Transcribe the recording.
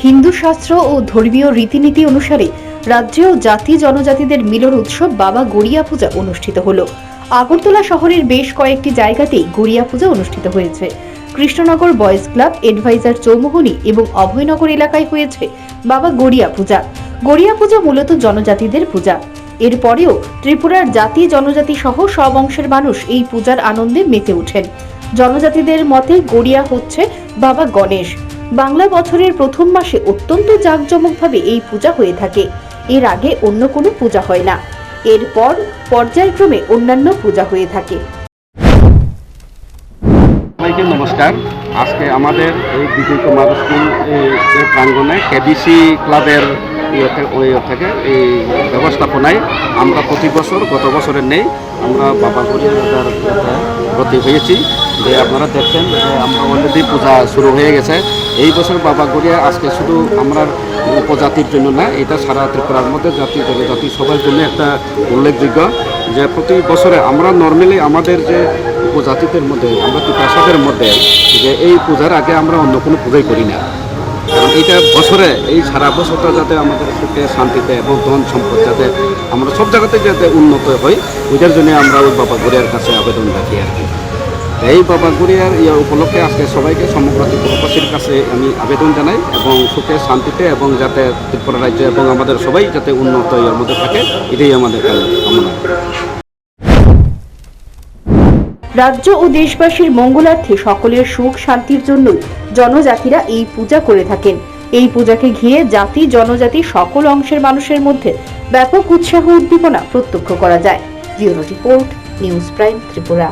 হিন্দু শাস্ত্র ও ধর্মীয় রীতিনীতি অনুসারে রাজ্যে ও জাতি জনজাতিদের মিলন উৎসব বাবা গড়িয়া পূজা অনুষ্ঠিত হলো। আগরতলা শহরের বেশ কয়েকটি জায়গাতেই গড়িয়া পূজা অনুষ্ঠিত হয়েছে। Krishnanagar boys club, adviser Chaumuhani এবং অভয়নগর এলাকায় হয়েছে বাবা গড়িয়া পূজা। গড়িয়া পূজা মূলত জনজাতিদের পূজা। এরপরেও ত্রিপুরার জাতি জনজাতি সহ সব অংশের মানুষ এই পূজার আনন্দে মেতে ওঠেন। জনজাতিদের মতে গড়িয়া হচ্ছে বাবা গণেশ। বাংলা বছরের প্রথম মাসে অত্যন্ত জাঁকজমকভাবে এই পূজা হয়ে থাকে। এর আগে অন্য কোনো পূজা হয় না। এরপর পর্যায়ক্রমে অন্যান্য পূজা হয়ে থাকে। সবাইকে নমস্কার। আজকে আমাদের এই বিজয় কুমার স্কুল প্রাঙ্গণে কেবিসি ক্লাবের থেকে এই ব্যবস্থাপনায় আমরা প্রতি বছর, গত বছরের নেই, আমরা বাবা গড়িয়া ব্রতী হয়েছি। যে আপনারা দেখছেন যে আমরা অলরেডি পূজা শুরু হয়ে গেছে। এই বছর বাবা গড়িয়া আজকে শুধু আমরা উপজাতির জন্য না, এটা সারা ত্রিপুরার মধ্যে জাতি জনজাতি সবার জন্য একটা উল্লেখযোগ্য। যে প্রতি বছরে আমরা নর্মালি আমাদের যে উপজাতিদের মধ্যে, আমরা ত্রিপুরাদের মধ্যে, যে এই পূজার আগে আমরা অন্য কোনো পূজাই করি না। কারণ এইটা বছরে এই সারা বছরটা যাতে আমাদের সুখে শান্তিতে এবং ধন সম্পদ যাতে আমরা সব জায়গাতে যাতে উন্নত হই, ওইটার জন্য আমরা ওই বাবা গড়িয়ার কাছে আবেদন রাখি আর কি। এই বাবা গড়িয়ার উপলক্ষে আজকে সবাইকে সমগ্র ত্রিপুরাবাসীর কাছে আমি আবেদন জানাই এবং সুখে শান্তিতে এবং যাতে ত্রিপুরা রাজ্য এবং আমাদের সবাই যাতে উন্নত এর মধ্যে থাকে, এটাই আমাদের কামনা। রাজ্য ও দেশবাসীর মঙ্গলার্থে সকলের সুখ শান্তির জন্যই জনজাতিরা এই পূজা করে থাকেন। এই পূজাকে ঘিরে জাতি জনজাতি সকল অংশের মানুষের মধ্যে ব্যাপক উৎসাহ উদ্দীপনা প্রত্যক্ষ করা যায়। Bureau report, news prime Tripura.